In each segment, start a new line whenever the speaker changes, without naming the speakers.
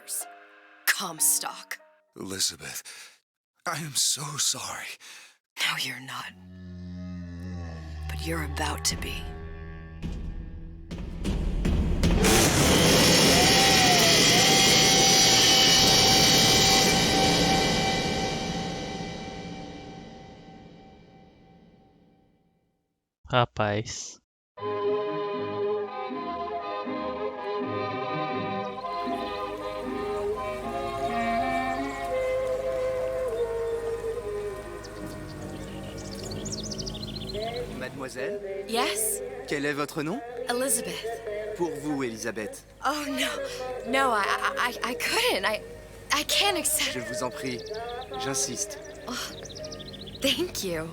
yours. Comstock.
Elizabeth, I am so sorry.
No, you're not. But you're about to be.
Rapaz.
Mademoiselle,
Yes?
quel est votre nom?
Elizabeth.
Pour vous, Elisabeth.
Oh, no. No, I couldn't. I can't accept.
Je vous en prie, j'insiste.
Thank you.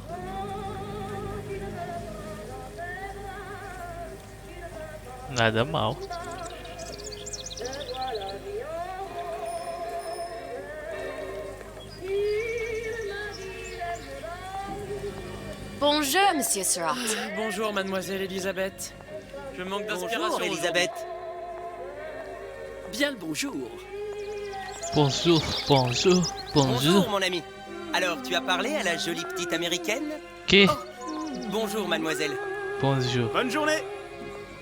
Nada mal.
Bonjour, Monsieur Surratt.
Bonjour, mademoiselle Elisabeth. Je manque d'inspiration.
Bonjour, Elisabeth. Bien le bonjour.
Bonjour, bonjour, bonjour.
Mon ami. Alors, tu as parlé à la jolie petite américaine?
Que?
Bonjour, mademoiselle.
Bonjour.
Bonne journée.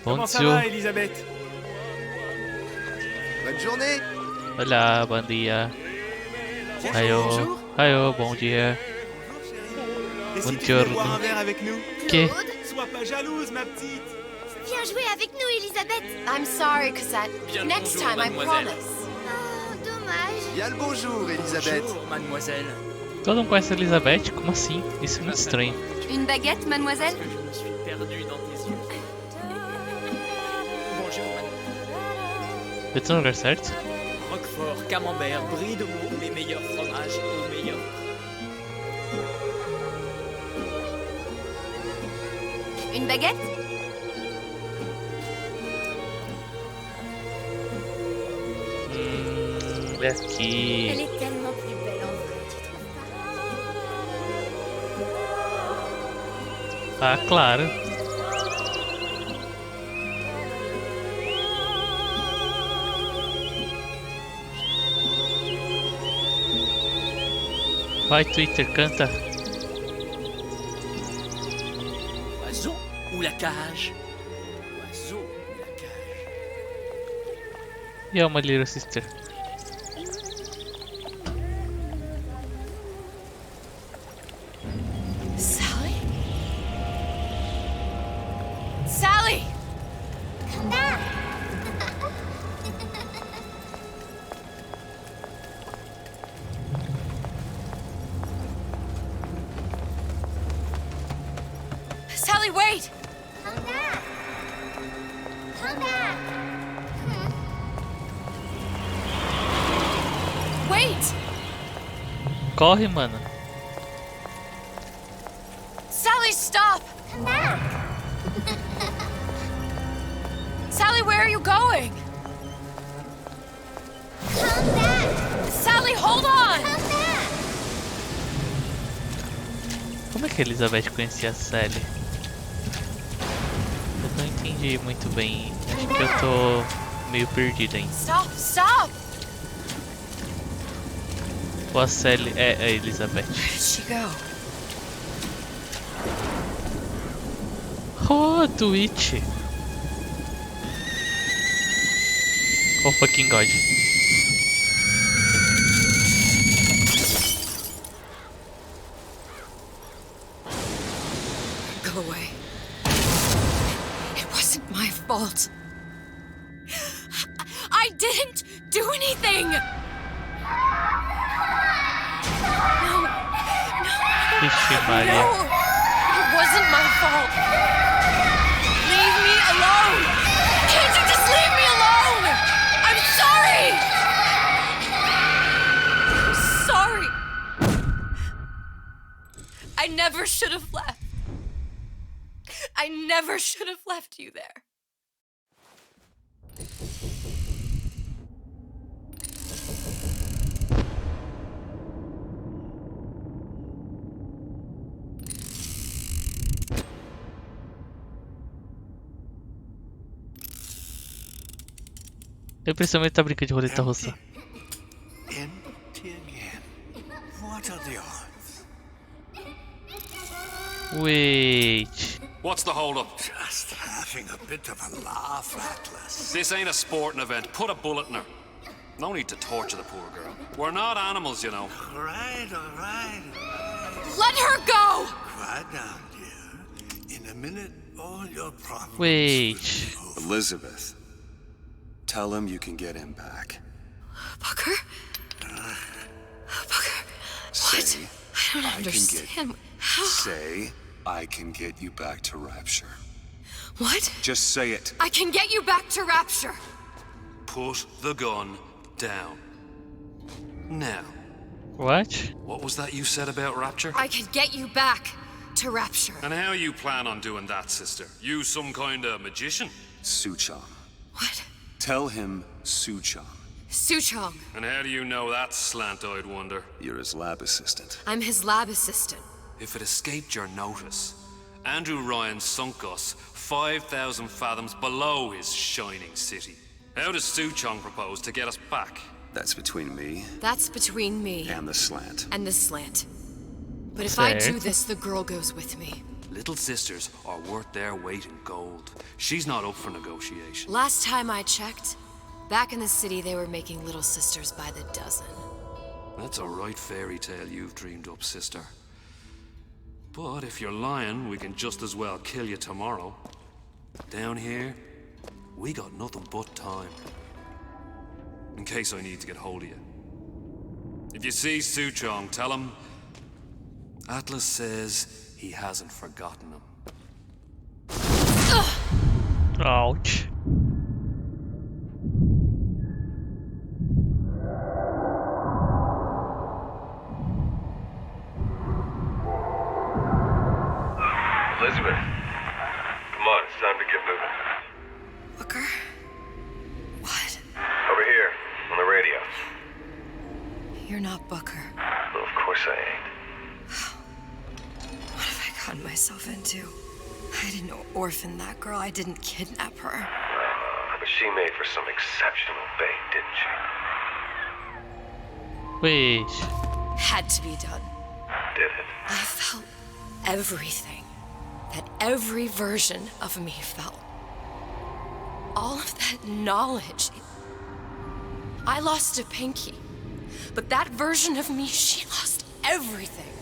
Comment ça va, Elisabeth?
Bonne journée.
Olá, bom dia.
Bonjour.
Ayo, bom dia.
Et si tu
Buongiorno.
voulais boire un verre avec nous?
Que?
Sois pas jalouse, ma petite.
Viens jouer avec nous, Elisabeth.
I'm sorry, Cosette.
Bien le
Next
bonjour,
time, I
mademoiselle.
promise.
Oh, dommage.
Bien le bonjour, Elisabeth.
Bonjour, mademoiselle.
Todo mundo conhece a Elizabeth? Como assim? Isso é muito estranho.
Une baguette, mademoiselle?
Que je me suis perdu dans tes yeux. Bonjour, mademoiselle.
Eu tô no lugar certo?
Roquefort, camembert, brie de Meaux, les meilleurs fromages au meilleur.
Une baguette?
Aqui.
Elle est tellement plus belle en vrai, tu trouves pas?
Ah, claro. Vai, Twitter, canta.
Oiseau ou la cage? Oiseau ou la cage?
E uma Little Sister.
Sally? Sally!
Come back.
Sally, wait!
Come back. Come back.
Wait!
Corre, mano.
Sally, stop!
Come back.
Sally, where are you going?
Come back.
Sally, hold on!
Come back.
Como é que a Elizabeth conhecia a Sally? Eu não entendi muito bem. Acho que eu tô meio perdido ainda.
Stop, stop!
Ou a Sally é a Elizabeth?
Where did she go?
Oh, Twitch! Oh, fucking God.
Go away. It wasn't my fault. I didn't do anything! No.
Vixe, Maria.
No! It wasn't my fault! Leave me alone! Can't you just leave me alone? I'm sorry! I'm sorry! I never should have left. I never should have left you there.
Eu principalmente tá brincando de roleta russa.
What are the odds?
Wait.
What's the hold-up?
Just having a bit of a laugh, Atlas.
This ain't a sporting event. Put a bullet in her. No need to torture the poor girl. We're not animals, you know.
All right, all right.
Let her go!
Quiet down, dear. In a minute, all your problems
Wait.
will be over.
Elizabeth, tell him you can get him back.
Booker? Booker?
Say,
I don't
I can
understand.
get.
How?
Say, I can get you back to Rapture.
What?
Just say it.
I can get you back to Rapture.
Put the gun down. Now,
What?
what was that you said about Rapture?
I can get you back to Rapture.
And how you plan on doing that, sister? You some kind of magician?
Suchong.
What?
Tell him Suchong.
Suchong.
And how do you know that, slant-eyed wonder?
You're his lab assistant.
I'm his lab assistant.
If it escaped your notice, Andrew Ryan sunk us 5,000 fathoms below his shining city. How does Suchong propose to get us back?
That's between me
That's between me
and the slant.
and the slant. But if I
Fair.
do this, the girl goes with me.
Little sisters are worth their weight in gold. She's not up for negotiation.
Last time I checked, back in the city they were making little sisters by the dozen.
That's a right fairy tale you've dreamed up, sister. But if you're lying, we can just as well kill you tomorrow. Down here, we got nothing but time. In case I need to get hold of you. If you see Suchong, tell him Atlas says he hasn't forgotten him.
Ouch.
Elizabeth, come on, it's time to get moving.
Booker? What?
Over here, on the radio.
You're not Booker.
Well, of course I ain't.
What have I gotten myself into? I didn't orphan that girl. I didn't kidnap her.
But she made for some exceptional bait, didn't she?
Wait.
Had to be done.
Did it?
I felt everything that every version of me felt. All of that knowledge. I lost a pinky, but that version of me, she lost everything.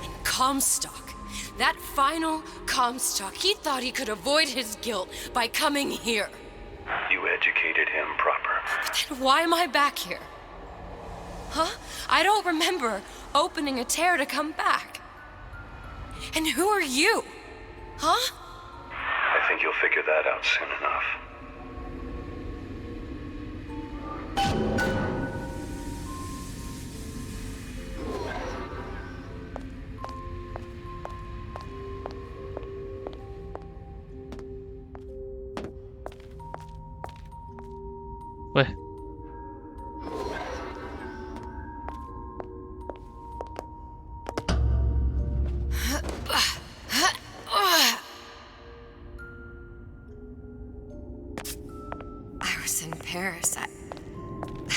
And Comstock, that final Comstock, he thought he could avoid his guilt by coming here.
You educated him proper.
But then why am I back here? Huh? I don't remember opening a tear to come back. And who are you? Huh?
I think you'll figure that out soon enough.
Ué.
I was in Paris. I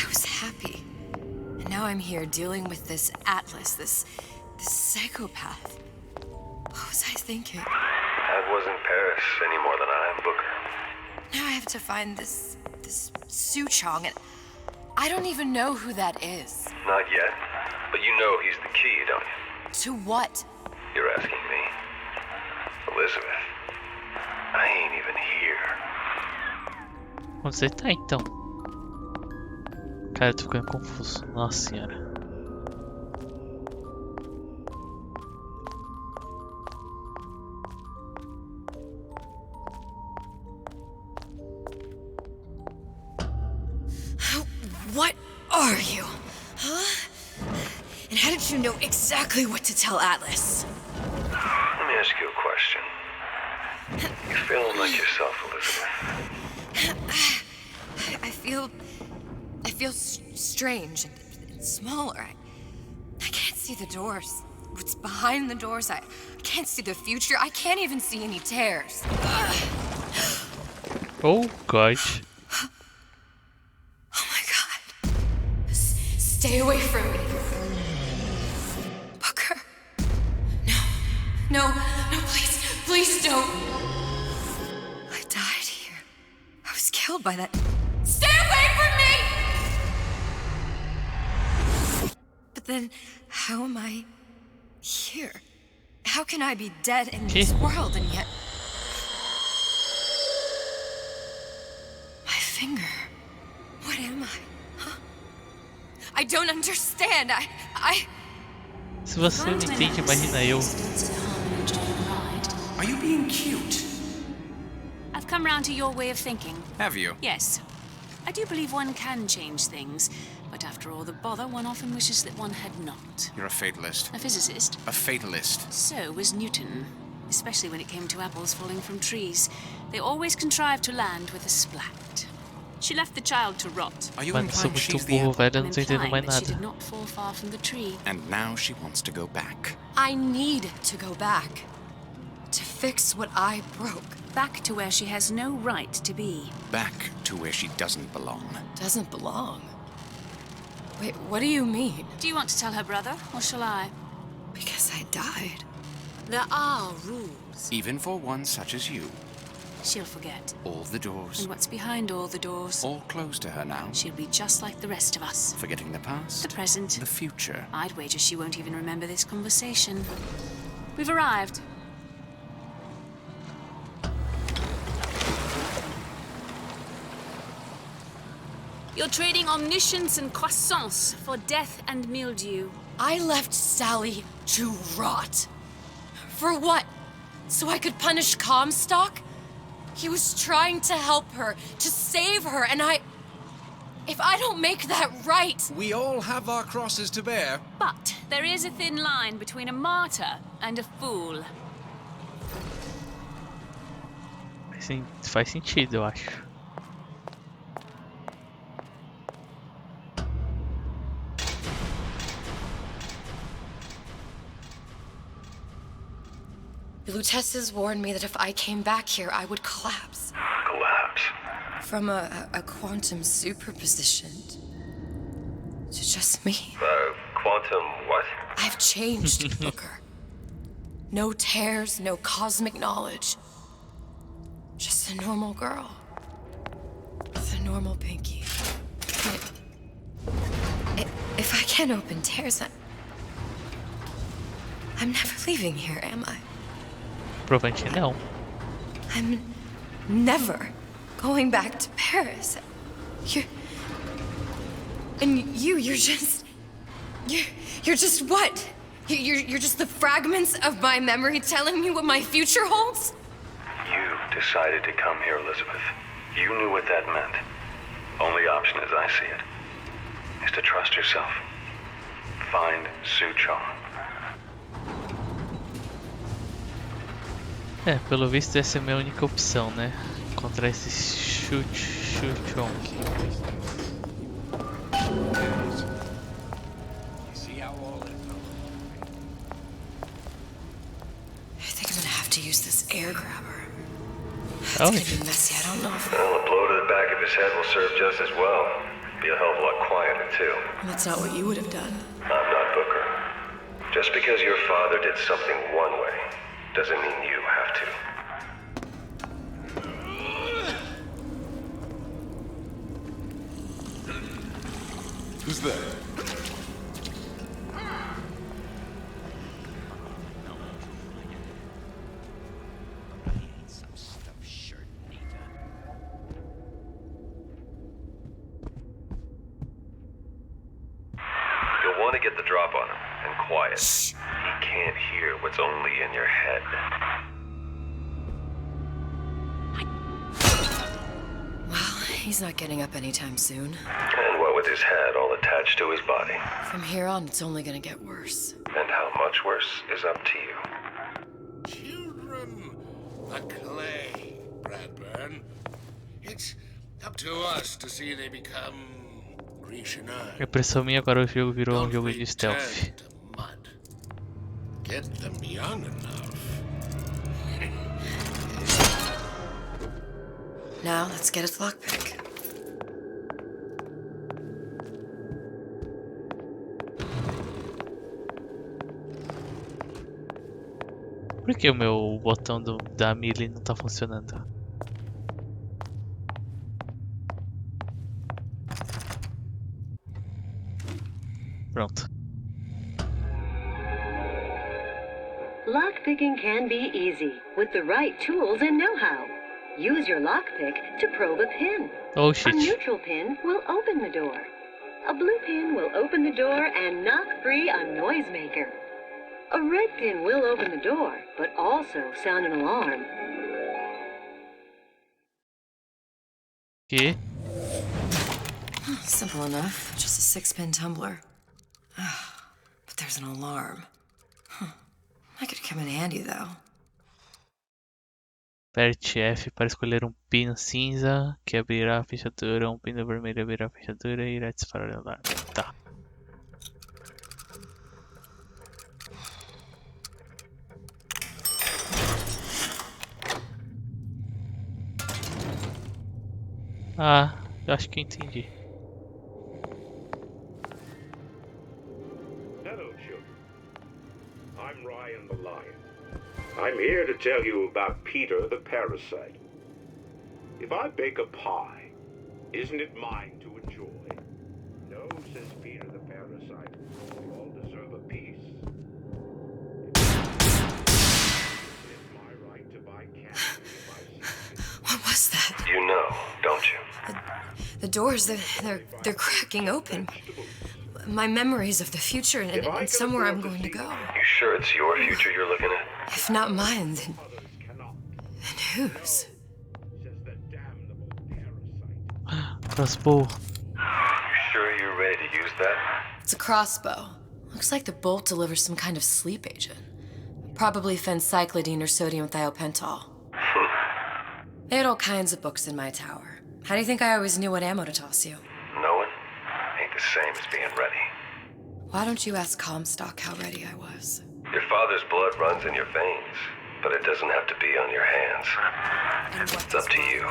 was happy. And now I'm here dealing with this Atlas, this psychopath. What was I thinking?
That wasn't Paris any more than I am Booker.
Now I have to find this Suchong, and I don't even know who that is.
Not yet, but you know he's the key, don't you?
To what?
You're asking me. Elizabeth, I ain't even here.
Onde você tá então? Cara, eu tô ficando confuso. Nossa senhora.
What are you? Huh? And how did you know exactly what to tell Atlas?
Let me ask you a question. You feeling like yourself, Elizabeth?
I feel strange and smaller. I can't see the doors. What's behind the doors? I can't see the future. I can't even see any tears.
Oh gosh.
Oh my God. Stay away from me. Booker. No, please don't. I died here. I was killed by that. Stay away from me! But then, how am I here? How can I be dead in this world and yet... My finger. What am I? Huh? I don't understand.
Se você não entende, imagina eu.
Are you being cute?
I've come round to your way of thinking.
Have you?
Yes. I do believe one can change things, but after all the bother, one often wishes that one had not.
You're a fatalist.
A physicist?
A fatalist.
So was Newton, especially when it came to apples falling from trees. They always contrived to land with a splat. She left the child to rot.
Are you
Mano, sou
implying
muito
she's the
burro,
apple?
velho. Eu não tô entendendo mais
Implying that she
nada.
did not fall far from the tree.
And now she wants to go back.
I need to go back. To fix what I broke.
Back to where she has no right to be.
Back to where she doesn't belong.
Doesn't belong? Wait, what do you mean?
Do you want to tell her brother, or shall I?
Because I died.
There are rules.
Even for one such as you.
She'll forget.
All the doors.
And what's behind all the doors?
All closed to her now.
She'll be just like the rest of us.
Forgetting the past.
The present.
The future.
I'd wager she won't even remember this conversation. We've arrived. You're trading omniscience and croissance for death and mildew.
I left Sally to rot. For what? So I could punish Comstock? He was trying to help her, to save her, and if I don't make that right...
We all have our crosses to bear.
But there is a thin line between a martyr and a fool.
Faz sentido, eu acho.
Lutesses warned me that if I came back here, I would collapse.
Collapse?
From a quantum superposition to just me.
Quantum what?
I've changed, Booker. No tears, no cosmic knowledge. Just a normal girl. With a normal pinky. If I can't open tears, I'm never leaving here, am I?
Provavelmente não.
I'm never going back to Paris. You're just what? You're just the fragments of my memory telling me what my future holds?
You decided to come here, Elizabeth. You knew what that meant. Only option, as I see it, is to trust yourself. Find Suchong.
Pelo visto essa é a minha única opção, né? Encontrar esse Suchong.
I think I'm gonna have to use this air grabber. It's
Oh.
gonna be messy. I don't know if...
Well, a blow to the back of his head will serve just as well. Be a hell of a lot quieter, too.
That's not what you would have done.
I'm not Booker. Just because your father did something one way doesn't mean you have to.
Who's there?
You'll want to get the drop on him, and quiet. He can't hear what's only in your head.
Well, he's not getting up anytime soon.
And what with his head all attached to his body.
From here on, it's only gonna get worse.
And how much worse is up to you.
Children, the clay, Bradburn. It's up to us to see they become Grecianized.
A impressão minha agora o jogo virou um jogo de stealth.
Get them young enough.
Now, let's get its lockpick.
Por que o meu botão da melee não tá funcionando? Pronto.
Lockpicking can be easy with the right tools and know-how. Use your lockpick to probe a pin.
Oh shit.
A neutral pin will open the door. A blue pin will open the door and knock free a noisemaker. A red pin will open the door, but also sound an alarm.
Que?
Simple enough. Just a 6-pin tumbler. But there's an alarm. That could come in handy, though.
Aperte F para escolher um pino cinza que abrirá a fechadura. Um pino vermelho abrirá a fechadura e irá disparar o alarme. Tá. Ah, eu acho que eu entendi.
Hello, children. I'm Ryan the Lion. I'm here to tell you about Peter the Parasite. If I bake a pie, isn't it mine to enjoy? No, says Peter the Parasite. We all deserve a piece. It's my right to buy candy if I see it.
What was that?
You know, don't you?
The doors, they're cracking open. My memories of the future and somewhere I'm going to go.
You sure it's your future you're looking at?
If not mine, then whose?
Crossbow.
You sure you're ready to use that?
It's a crossbow. Looks like the bolt delivers some kind of sleep agent. Probably phencyclidine or sodium thiopental. They had all kinds of books in my tower. How do you think I always knew what ammo to toss you?
Knowing ain't the same as being ready.
Why don't you ask Comstock how ready I was?
Your father's blood runs in your veins, but it doesn't have to be on your hands. It's up to you.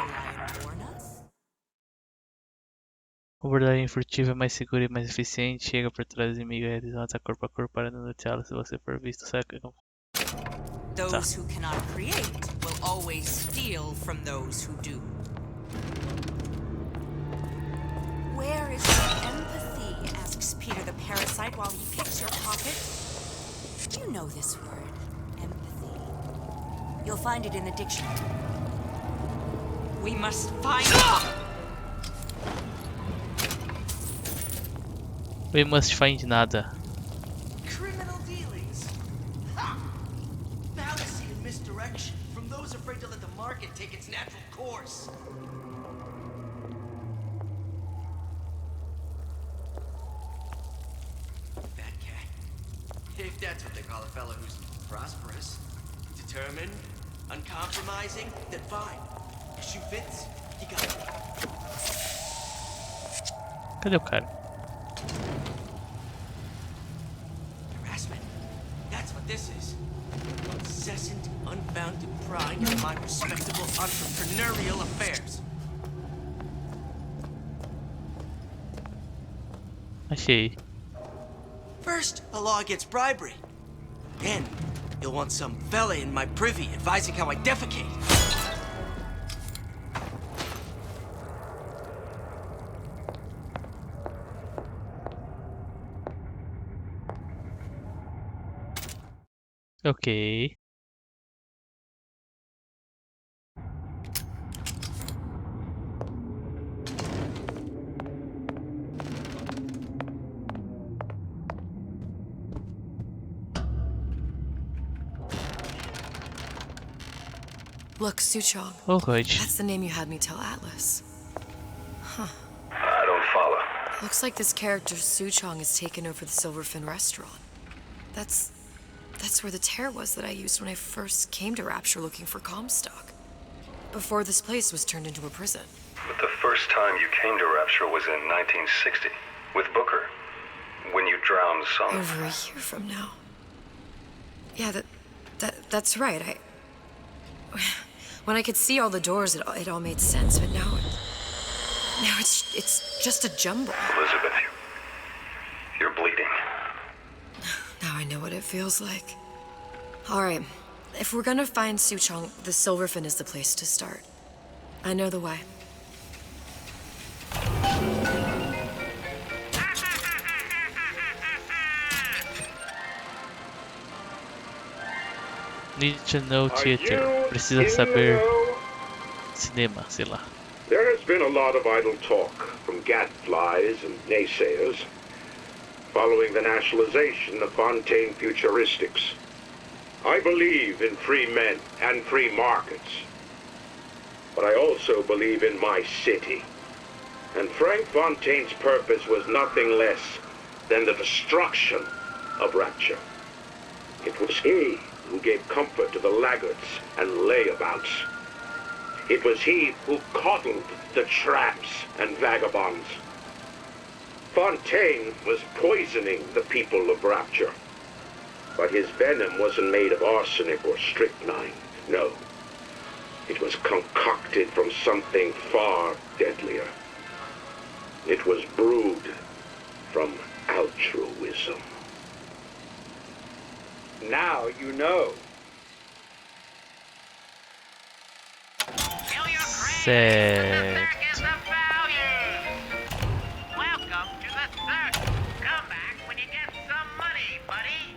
O abordagem furtiva é mais segura e mais eficiente. Chega por trás do inimigo e realiza um ataque corpo a corpo para denunciá-lo. Se você for visto, saca.
Those who cannot create will always steal from those who do. Where is your empathy? Asks Peter the Parasite while he picks your pocket. You know this word, empathy. You'll find it in the dictionary. We must find it.
We must find nada.
Criminal dealings. Ha! Fallacy and misdirection from those afraid to let the market take its natural course. Fat cat. If that's what they call a fellow who's prosperous, determined, uncompromising, then fine. Your shoe fits, you got it.
Cadê o cara?
Harassment. That's what this is. Incessant, unbounded prying into my respectable entrepreneurial affairs.
Achei.
First, a law against bribery. Then, you'll want some fella in my privy advising how I defecate.
Ok.
Look, Suchong.
Oh, right.
That's the name you had me tell Atlas. Huh.
I don't follow.
Looks like this character Suchong has taken over the Silverfin restaurant. That's where the tear was that I used when I first came to Rapture looking for Comstock. Before this place was turned into a prison.
But the first time you came to Rapture was in 1960, with Booker, when you drowned some...
Over a year from now. Yeah, that's right. When I could see all the doors, it all made sense, but now it's just a jumble.
Elizabeth, you're bleeding.
Now I know what it feels like. All right, If we're gonna find Suchong, the Silverfin is the place to start. I know the way.
Need to know theater. Precisa saber cinema, sei lá.
There has been a lot of idle talk from gadflies and naysayers following the nationalization of Fontaine Futuristics. I believe in free men and free markets, but I also believe in my city. And Frank Fontaine's purpose was nothing less than the destruction of Rapture. It was he who gave comfort to the laggards and layabouts. It was he who coddled the tramps and vagabonds. Fontaine was poisoning the people of Rapture. But his venom wasn't made of arsenic or strychnine. No. It was concocted from something far deadlier. It was brewed from altruism.
Now you know.
Certo.
Welcome to the circus. Come back when you get some money, buddy.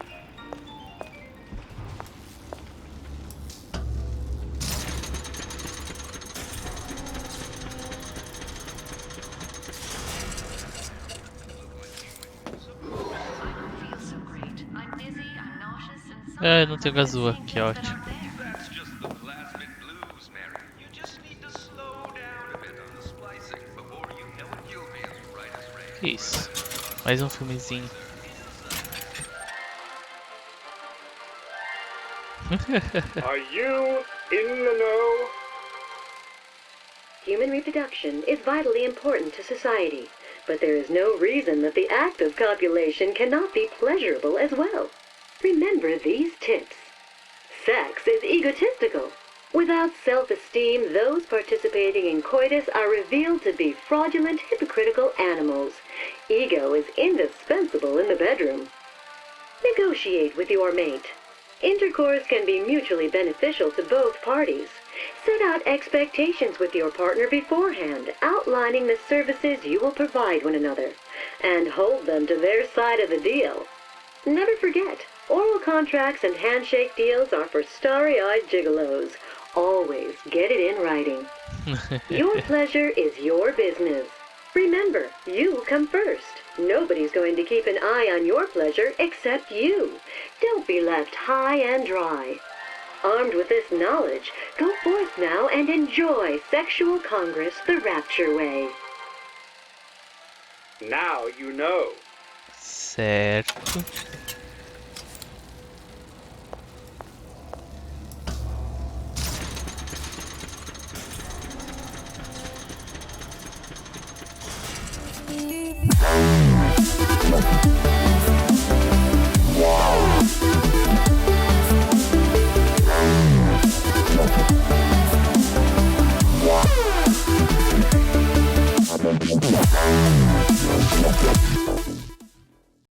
Ah, eu não tenho gazua, que ótimo. Isso. Mais um filmezinho.
Are you in the know?
Human reproduction is vitally important to society, but there is no reason that the act of copulation cannot be pleasurable as well. Remember these tips. Sex is egotistical. Without self-esteem, those participating in coitus are revealed to be fraudulent, hypocritical animals. Ego is indispensable in the bedroom. Negotiate with your mate. Intercourse can be mutually beneficial to both parties. Set out expectations with your partner beforehand, outlining the services you will provide one another, and hold them to their side of the deal. Never forget, oral contracts and handshake deals are for starry-eyed gigolos. Always get it in writing. Your pleasure is your business. Remember, you come first. Nobody's going to keep an eye on your pleasure except you. Don't be left high and dry. Armed with this knowledge, go forth now and enjoy Sexual Congress the Rapture way.
Now you know.
Certo.